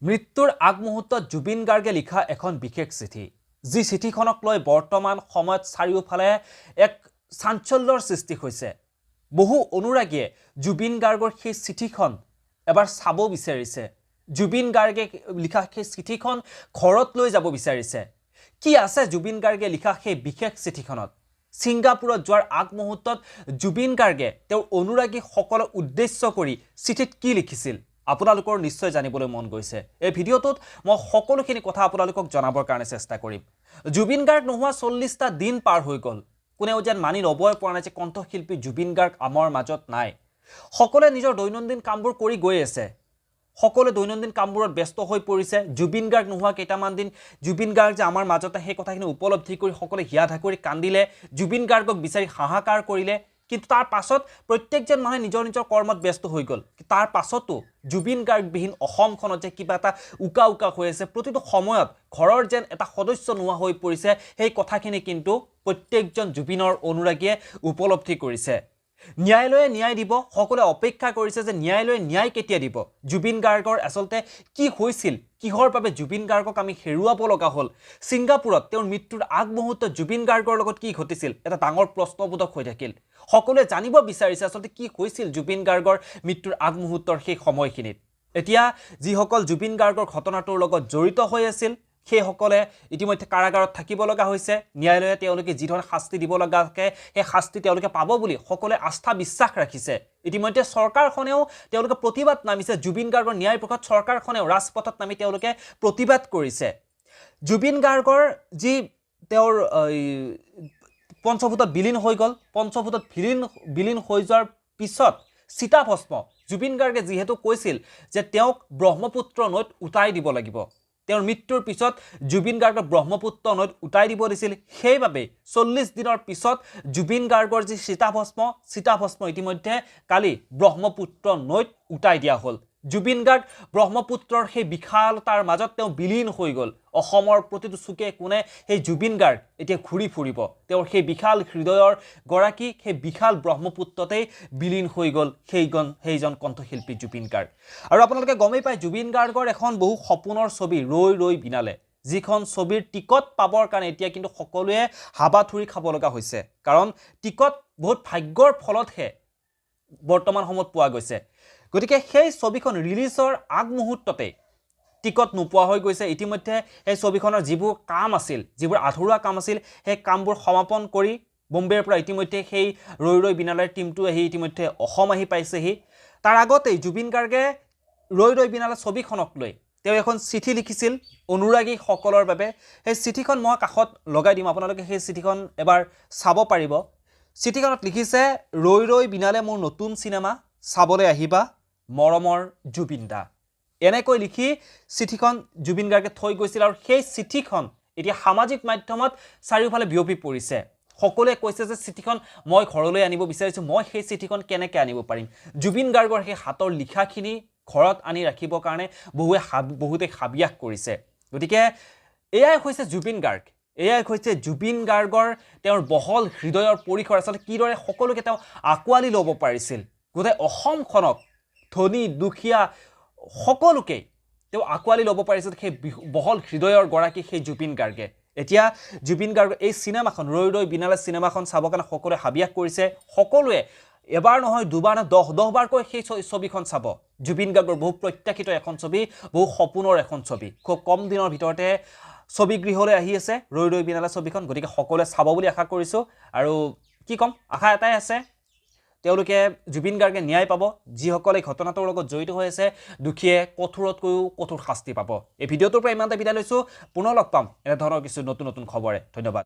মৃত্যুৰ আগমুহূৰ্তত জুবিন গাৰ্গে লিখা এখন বিশেষ চিঠি যি চিঠিখনক লৈ বৰ্তমান সময়ত চাৰিওফালে এক চাঞ্চল্যৰ সৃষ্টি হৈছে বহু অনুৰাগীয়ে জুবিন গাৰ্গৰ সেই চিঠিখন এবাৰ চাব বিচাৰিছে জুবিন গাৰ্গে লিখা সেই চিঠিখন ঘৰত লৈ যাব বিচাৰিছে কি আছে জুবিন গাৰ্গে লিখা সেই বিশেষ চিঠিখনত সিংগাপুৰত যোৱাৰ আগমুহূৰ্তত জুবিন গাৰ্গে তেওঁৰ অনুৰাগী সকলক উদ্দেশ্য কৰি চিঠিত কি লিখিছিল আপোনালোকৰ নিশ্চয় জানিবলৈ মন গৈছে এই ভিডিঅটোত মই সকলোখিনি কথা আপোনালোকক জনাবৰ কাৰণে চেষ্টা কৰিম জুবিন গাৰ্গ নোহোৱা 40টা দিন পাৰ হৈ গ'ল কোনেও যেন মানি ল'বই পৰা নাই যে কণ্ঠশিল্পী জুবিন গাৰ্গ আমাৰ মাজত নাই সকলোৱে নিজৰ দৈনন্দিন কামবোৰ কৰি গৈ আছে সকলোৱে দৈনন্দিন কামবোৰত ব্যস্ত হৈ পৰিছে জুবিন গাৰ্গ নোহোৱা কেইটামান দিন জুবিন গাৰ্গ যে আমাৰ মাজত সেই কথাখিনি উপলব্ধি কৰি সকলোৱে হিয়া ঢাকুৰি কান্দিলে জুবিন গাৰ্গক বিচাৰি হাহাকাৰ কৰিলে কিন্তু তাৰ পাছত প্ৰত্যেকজন মানুহে নিজৰ নিজৰ কৰ্মত ব্যস্ত হৈ গ'ল তাৰ পাছতো জুবিন গাৰ্গবিহীন অসমখনত যে কিবা এটা উকা উকা হৈ আছে প্ৰতিটো সময়ত ঘৰৰ যেন এটা সদস্য নোহোৱা হৈ পৰিছে সেই কথাখিনি কিন্তু প্ৰত্যেকজন জুবিনৰ অনুৰাগীয়ে উপলব্ধি কৰিছে ন্যায়ালয়ে ন্যায় দিব সকলোৱে অপেক্ষা কৰিছে যে ন্যায়ালয়ে ন্যায় কেতিয়া দিব জুবিন গাৰ্গৰ আসলতে কি হৈছিল কিহৰ বাবে জুবিন গাৰ্গক আমি হেৰুৱাব লগা হ'ল সিংগাপুৰত তেওঁৰ মৃত্যুৰ আগমুহূৰ্তত জুবিন গাৰ্গৰ লগত কি ঘটিছিল এটা ডাঙৰ প্ৰশ্নবোধক হৈ থাকিল সকলোৱে জানিব বিচাৰিছে আসলতে কি হৈছিল জুবিন গাৰ্গৰ মৃত্যুৰ আগমুহূৰ্তৰ সেই সময়খিনিত এতিয়া যিসকল জুবিন গাৰ্গৰ ঘটনাটোৰ লগত জড়িত হৈ আছিল সেইসকলে ইতিমধ্যে কাৰাগাৰত থাকিব লগা হৈছে ন্যায়ালয়ে তেওঁলোকে যি ধৰণৰ শাস্তি দিব লগাকে সেই শাস্তি তেওঁলোকে পাব বুলি সকলোৱে আস্থা বিশ্বাস ৰাখিছে ইতিমধ্যে চৰকাৰখনেও তেওঁলোকে প্ৰতিবাদ নামিছে জুবিন গাৰ্গৰ ন্যায় পক্ষত চৰকাৰখনেও ৰাজপথত নামি তেওঁলোকে প্ৰতিবাদ কৰিছে জুবিন গাৰ্গৰ যি তেওঁৰ পঞ্চভূতত বিলীন হৈ গ'ল পঞ্চভূতত বিলীন হৈ যোৱাৰ পিছত চিতাভস্ম জুবিন গাৰ্গে যিহেতু কৈছিল যে তেওঁক ব্ৰহ্মপুত্ৰ নৈত উটাই দিব লাগিব তেওঁৰ মৃত্যুৰ পিছত জুবিন গাৰ্গক ব্ৰহ্মপুত্ৰ নৈত উটাই দিব দিছিল সেইবাবে 40 দিনৰ পিছত জুবিন গাৰ্গৰ যি চিতাভস্ম ইতিমধ্যে কালি ব্ৰহ্মপুত্ৰ নৈত উটাই দিয়া হ'ল জুবিন গাৰ্গ ব্ৰহ্মপুত্ৰৰ সেই বিশালতাৰ মাজত তেওঁ বিলীন হৈ গ'ল অসমৰ প্ৰতিটো চুকে কোণে সেই জুবিন গাৰ্গ এতিয়া ঘূৰি ফুৰিব তেওঁৰ সেই বিশাল হৃদয়ৰ গৰাকী সেই বিশাল ব্ৰহ্মপুত্ৰতেই বিলীন হৈ গ'ল সেইজন কণ্ঠশিল্পী জুবিন গাৰ্গ আৰু আপোনালোকে গমেই পায় জুবিন গাৰ্গৰ এখন বহু সপোনৰ ছবি ৰৈ ৰৈ বিনালে যিখন ছবিৰ টিকট পাবৰ কাৰণে এতিয়া কিন্তু সকলোৱে হাবাথুৰি খাব লগা হৈছে কাৰণ টিকট বহুত ভাগ্যৰ ফলতহে বৰ্তমান সময়ত পোৱা গৈছে গতিকে সেই ছবিখন ৰিলিজৰ আগমুহূৰ্ততে টিকট নোপোৱা হৈ গৈছে ইতিমধ্যে এই ছবিখনৰ যিবোৰ কাম আছিল যিবোৰ আধৰুৱা কাম আছিল সেই কামবোৰ সমাপন কৰি বম্বেৰ পৰা ইতিমধ্যে সেই ৰৈ ৰৈ বিনালেৰ টিমটো আহি ইতিমধ্যে অসম আহি পাইছেহি তাৰ আগতেই জুবিন গাৰ্গে ৰৈ ৰৈ বিনালে ছবিখনক লৈ তেওঁ এখন চিঠি লিখিছিল অনুৰাগী সকলৰ বাবে সেই চিঠিখন মই কাষত লগাই দিম আপোনালোকে সেই চিঠিখন এবাৰ চাব পাৰিব চিঠিখনত লিখিছে ৰৈ ৰৈ বিনালে মোৰ নতুন সিনেমা চাবলৈ আহিবা মৰমৰ জুবিন দা এনেকৈ লিখি চিঠিখন জুবিন গাৰ্গে থৈ গৈছিল আৰু সেই চিঠিখন এতিয়া সামাজিক মাধ্যমত চাৰিওফালে বিয়পি পৰিছে সকলোৱে কৈছে যে চিঠিখন মই ঘৰলৈ আনিব বিচাৰিছো মই সেই চিঠিখন কেনেকৈ আনিব পাৰিম জুবিন গাৰ্গৰ সেই হাতৰ লিখাখিনি ঘৰত আনি ৰাখিবৰ কাৰণে বহুতে হাবিয়াস কৰিছে গতিকে এয়াই হৈছে জুবিন গাৰ্গ এয়াই হৈছে জুবিন গাৰ্গৰ তেওঁৰ বহল হৃদয়ৰ পৰিসৰ আচলতে কিদৰে সকলোকে তেওঁ আঁকোৱালি ল'ব পাৰিছিল গোটেই অসমখনক ধনী দুখীয়া সকলোকে তেওঁ আঁকোৱালি ল'ব পাৰিছিল সেই বহল হৃদয়ৰ গৰাকী সেই জুবিন গাৰ্গে এতিয়া জুবিন গাৰ্গৰ এই চিনেমাখন ৰৈ ৰৈ বিনালে চিনেমাখন চাবৰ কাৰণে সকলোৱে হাবিয়াস কৰিছে সকলোৱে এবাৰ নহয় দুবাৰ নহয় 10 বাৰকৈ সেই ছবিখন চাব জুবিন গাৰ্গৰ বহু প্ৰত্যাশিত এখন ছবি বহু সপোনৰ এখন ছবি খুব কম দিনৰ ভিতৰতে ছবি গৃহলৈ আহি আছে ৰৈ ৰৈ বিনালে ছবিখন গতিকে সকলোৱে চাব বুলি আশা কৰিছোঁ আৰু কি ক'ম আশা এটাই আছে তেওঁলোকে জুবিন গাৰ্গে ন্যায় পাব যিসকলে ঘটনাটোৰ লগত জড়িত হৈ আছে দুখীয়ে কঠোৰতকৈও কঠোৰ শাস্তি পাব এই ভিডিঅ'টোৰ পৰা ইমানতে বিদায় লৈছোঁ পুনৰ লগ পাম এনে ধৰণৰ কিছু নতুন খবৰে ধন্যবাদ